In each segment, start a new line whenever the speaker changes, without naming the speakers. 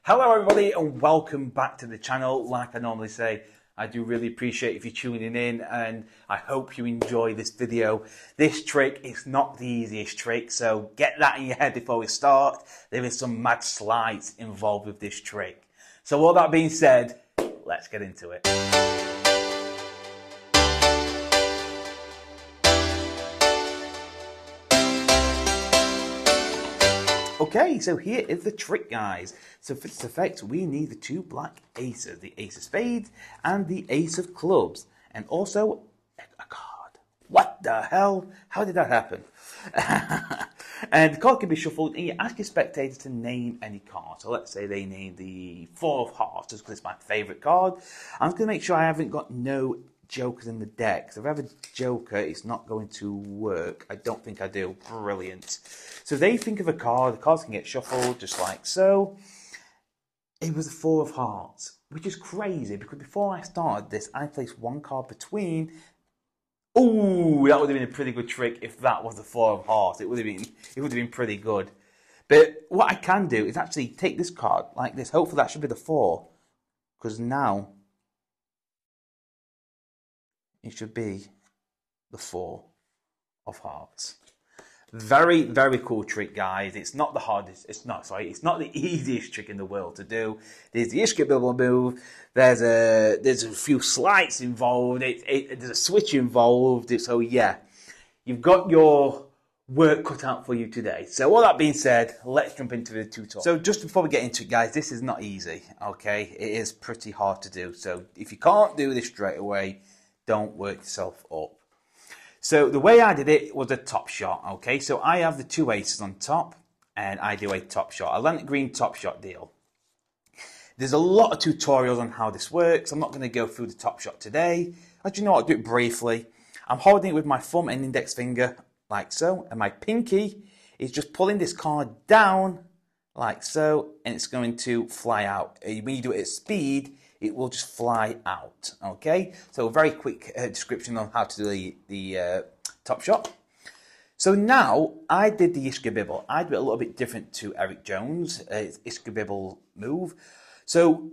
Hello everybody and welcome back to the channel. Like I normally say, I do really appreciate if you're tuning in and I hope you enjoy this video. This trick is not the easiest trick, so get that in your head before we start. There is some mad sleight involved with this trick. So all that being said, let's get into it. Okay, so here is the trick, guys. So for this effect, we need the two black aces, the ace of spades and the ace of clubs, and also a card. What the hell? How did that happen? And the card can be shuffled, and you ask your spectators to name any card. So let's say they name the Four of Hearts, just because it's my favourite card. I'm just going to make sure I haven't got no jokers in the deck. So if I have a joker, it's not going to work. I don't think I do. Brilliant. So they think of a card. The cards can get shuffled just like so. It was the Four of Hearts, which is crazy because before I started this, I placed one card between. Ooh, that would have been a pretty good trick if that was the Four of Hearts. It would have been pretty good. But what I can do is actually take this card like this. Hopefully that should be the four, because now it should be the Four of Hearts. Very, very cool trick, guys. It's not the hardest. It's not the easiest trick in the world to do. There's the Ishka-bibble move. There's a few sleights involved. There's a switch involved. So yeah, you've got your work cut out for you today. So all that being said, let's jump into the tutorial. So just before we get into it, guys, this is not easy. Okay, it is pretty hard to do. So if you can't do this straight away, don't work yourself up. So the way I did it was a top shot, okay? So I have the two aces on top, and I do a top shot, Atlantic green top shot deal. There's a lot of tutorials on how this works. I'm not going to go through the top shot today. But you know what, I'll do it briefly. I'm holding it with my thumb and index finger, like so, and my pinky is just pulling this card down, like so, and it's going to fly out. When you do it at speed, it will just fly out, okay? So a very quick description on how to do the top shot. So now, I did the Ishka-bibble. I do it a little bit different to Eric Jones' Ishka-bibble move. So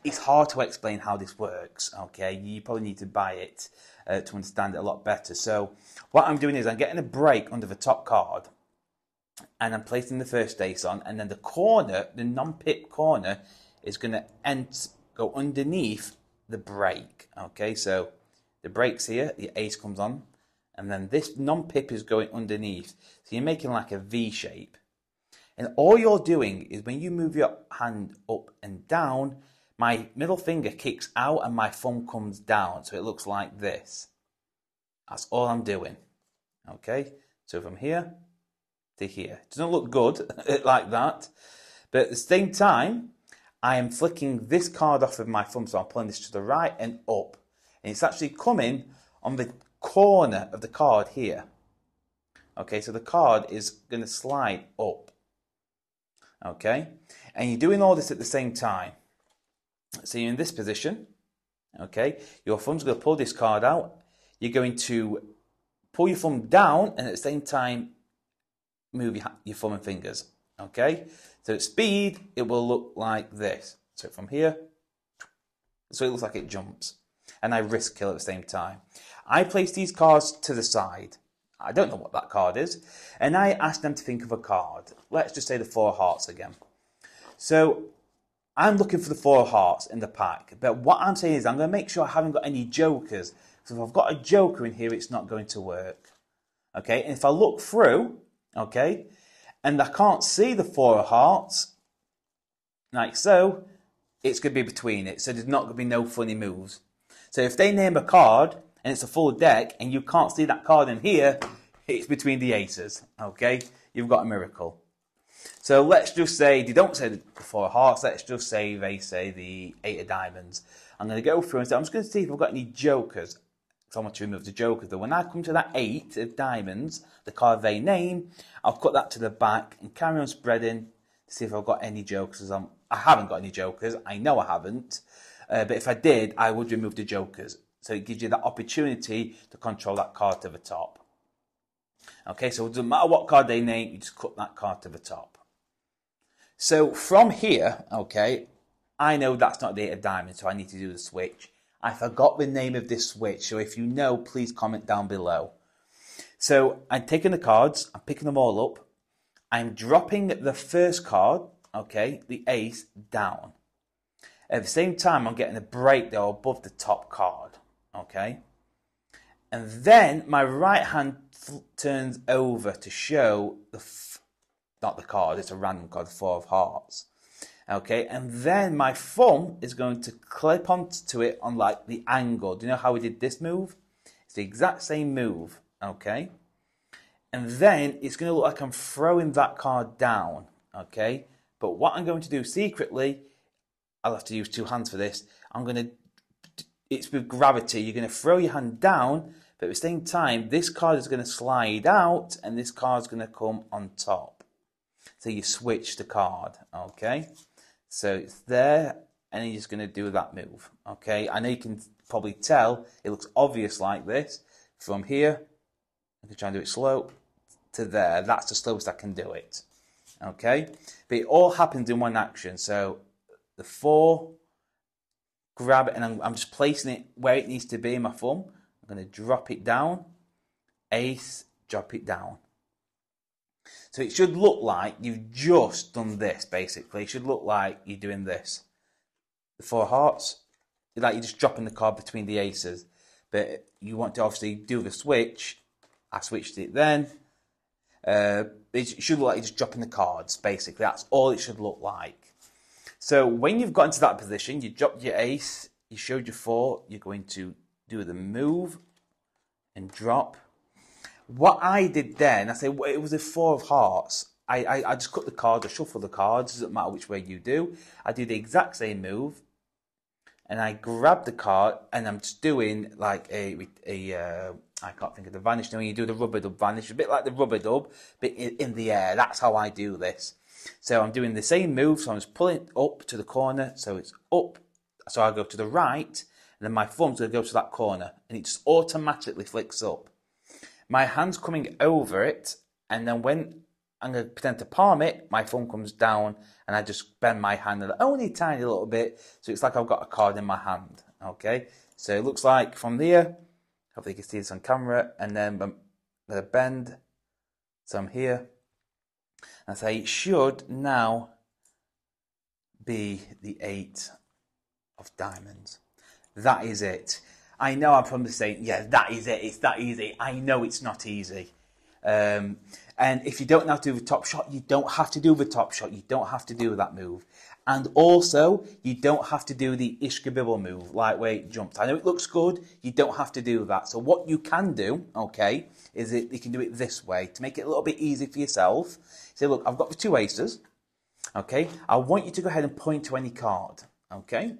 it's hard to explain how this works, okay? You probably need to buy it to understand it a lot better. So what I'm doing is I'm getting a break under the top card, and I'm placing the first ace on, and then the corner, the non-pip corner, is going to go underneath the break. Okay, so the break's here, the ace comes on, and then this non-pip is going underneath. So you're making like a V shape. And all you're doing is when you move your hand up and down, my middle finger kicks out and my thumb comes down. So it looks like this. That's all I'm doing. Okay, so from here to here. It doesn't look good like that. But at the same time, I am flicking this card off with my thumb, so I'm pulling this to the right and up. And it's actually coming on the corner of the card here. Okay, so the card is going to slide up. Okay, and you're doing all this at the same time. So you're in this position. Okay, your thumb's going to pull this card out. You're going to pull your thumb down and at the same time move your thumb and fingers. Okay, so at speed, it will look like this. So from here, so it looks like it jumps. And I risk kill at the same time. I place these cards to the side. I don't know what that card is. And I ask them to think of a card. Let's just say the Four of Hearts again. So I'm looking for the Four of Hearts in the pack. But what I'm saying is I'm going to make sure I haven't got any jokers. So if I've got a joker in here, it's not going to work. Okay, and if I look through, okay, and I can't see the Four of Hearts, like so, it's going to be between it. So there's not going to be no funny moves. So if they name a card, and it's a full deck, and you can't see that card in here, it's between the aces, okay? You've got a miracle. So let's just say, they don't say the Four of Hearts, let's just say they say the Eight of Diamonds. I'm going to go through and say, I'm just going to see if I've got any jokers. So I want to remove the jokers. But when I come to that Eight of Diamonds, the card they name, I'll put that to the back and carry on spreading to see if I've got any jokers. I haven't got any jokers. I know I haven't. But if I did, I would remove the jokers. So it gives you that opportunity to control that card to the top. Okay, so it doesn't matter what card they name, you just cut that card to the top. So from here, okay, I know that's not the 8 of diamonds, so I need to do the switch. I forgot the name of this switch, so if you know, please comment down below. So I'm taking the cards, I'm picking them all up, I'm dropping the first card, okay, the ace, down. At the same time, I'm getting a break though above the top card, okay? And then my right hand turns over to show not the card, it's a random card, the 4 of hearts. Okay, and then my thumb is going to clip onto it on like the angle. Do you know how we did this move? It's the exact same move, okay? And then it's going to look like I'm throwing that card down, okay? But what I'm going to do secretly, I'll have to use 2 hands for this. It's with gravity. You're going to throw your hand down, but at the same time, this card is going to slide out and this card is going to come on top. So you switch the card, okay? So it's there, and you're just going to do that move, okay? I know you can probably tell, it looks obvious like this. From here, I can try and do it slow, to there. That's the slowest I can do it, okay? But it all happens in one action. So the 4, grab it, and I'm just placing it where it needs to be in my thumb. I'm going to drop it down, ace, drop it down. So it should look like you've just done this, basically. It should look like you're doing this. The 4 hearts, like you're just dropping the card between the aces. But you want to obviously do the switch. I switched it then. It should look like you're just dropping the cards, basically. That's all it should look like. So when you've got into that position, you dropped your ace, you showed your 4, you're going to do the move and drop. What I did then, I say it was a 4 of hearts. I just cut the cards, I shuffle the cards, doesn't matter which way you do. I do the exact same move, and I grab the card, and I'm just doing like I can't think of the vanish now. When you do the rubber dub vanish, a bit like the rubber dub, but in the air. That's how I do this. So I'm doing the same move, so I'm just pulling it up to the corner, so it's up. So I go to the right, and then my thumb's going to go to that corner, and it just automatically flicks up. My hand's coming over it, and then when I'm going to pretend to palm it, my thumb comes down, and I just bend my hand only a tiny little bit, so it's like I've got a card in my hand, okay? So it looks like from here, hopefully you can see this on camera, and then the bend, so I'm here, and I say it should now be the 8 of diamonds. That is it. I know I'm probably saying, yeah, that is it. It's that easy. I know it's not easy. And if you don't know how to do the top shot, you don't have to do the top shot. You don't have to do that move. And also, you don't have to do the Ishkabibble move, lightweight jumps. I know it looks good. You don't have to do that. So what you can do, okay, is you can do it this way to make it a little bit easy for yourself. Say, look, I've got the 2 aces. Okay, I want you to go ahead and point to any card. Okay.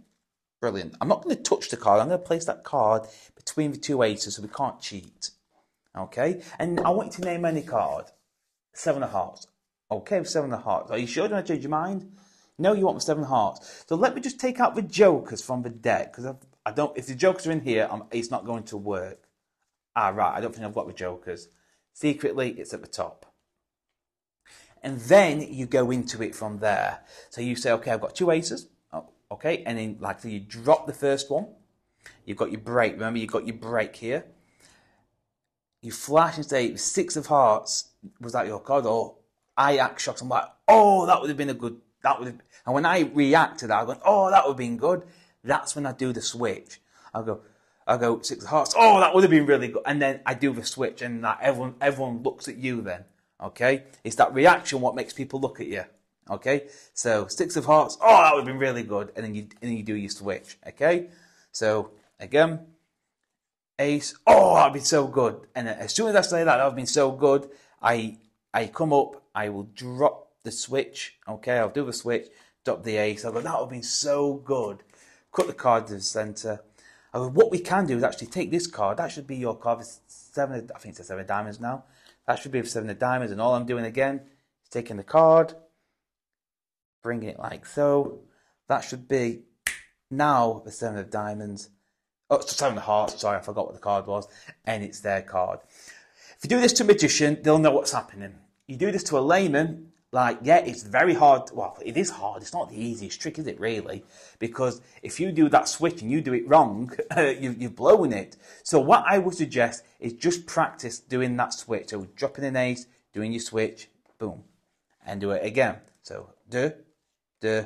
Brilliant. I'm not going to touch the card. I'm going to place that card between the 2 aces so we can't cheat. Okay? And I want you to name any card. 7 of hearts. Okay, 7 of hearts. Are you sure? Don't I change your mind? No, you want the 7 of hearts. So let me just take out the jokers from the deck, because I don't. If the jokers are in here, it's not going to work. Ah, right. I don't think I've got the jokers. Secretly, it's at the top. And then you go into it from there. So you say, okay, I've got 2 aces. Okay, and then like so you drop the first one. You've got your break. Remember, you've got your break here. You flash and say 6 of hearts. Was that your card? Or I act shocked. I'm like, oh, that would have been a good. That would have. And when I react to that, I go, oh, that would have been good. That's when I do the switch. I go 6 of hearts. Oh, that would have been really good. And then I do the switch, and everyone looks at you. Then, okay, it's that reaction what makes people look at you. Okay, so 6 of hearts. Oh, that would have been really good. And then you do your switch. Okay, so again, ace. Oh, that would be so good. And then as soon as I say that would have been so good, I come up. I will drop the switch. Okay, I'll do the switch. Drop the ace. I'll go. That would have been so good. Cut the card to the center. What we can do is actually take this card. That should be your card. For 7. I think it's a 7 of diamonds now. That should be for 7 of diamonds. And all I'm doing again is taking the card, bringing it like so. That should be now the 7 of diamonds. Oh, 7 of hearts. Sorry, I forgot what the card was. And it's their card. If you do this to a magician, they'll know what's happening. You do this to a layman, Like, yeah, it's very hard. Well, it is hard. It's not the easiest trick, is it, really? Because if you do that switch and you do it wrong, you've blown it. So what I would suggest is just practice doing that switch. So dropping an ace, doing your switch, boom, and do it again. So, duh, duh,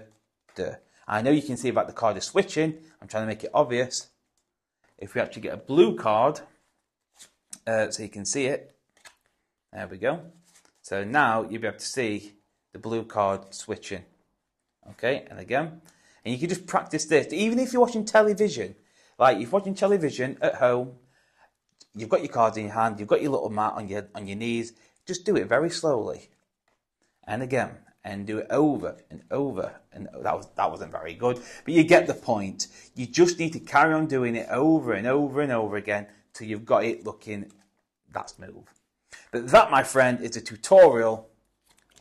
duh. I know you can see about the card is switching. I'm trying to make it obvious. If we actually get a blue card, so you can see it. There we go. So now you'll be able to see the blue card switching. Okay, and again. And you can just practice this. Even if you're watching television, like if you're watching television at home, you've got your cards in your hand, you've got your little mat on your knees, just do it very slowly. And again, and do it over and over. And that wasn't very good, but you get the point. You just need to carry on doing it over and over and over again till you've got it looking that smooth. But that, my friend, is a tutorial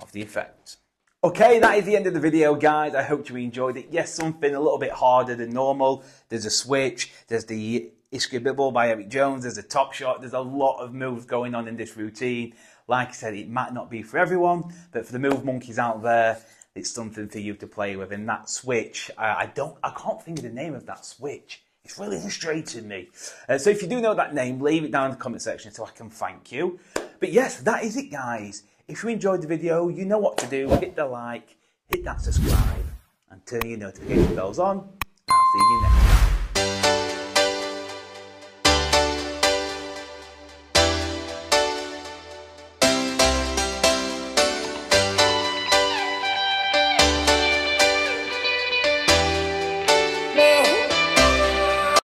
of the effect. Okay, that is the end of the video, guys. I hope you enjoyed it. Yes, something a little bit harder than normal. There's a switch. There's the Ishka Bibble by Eric Jones. There's a top shot. There's a lot of moves going on in this routine. Like I said, it might not be for everyone, but for the move monkeys out there, it's something for you to play with. And that switch, I can't think of the name of that switch. It's really frustrating me. So if you do know that name, leave it down in the comment section so I can thank you. But yes, that is it, guys. If you enjoyed the video, you know what to do. Hit the like, hit that subscribe, and turn your notification bells on. I'll see you next time.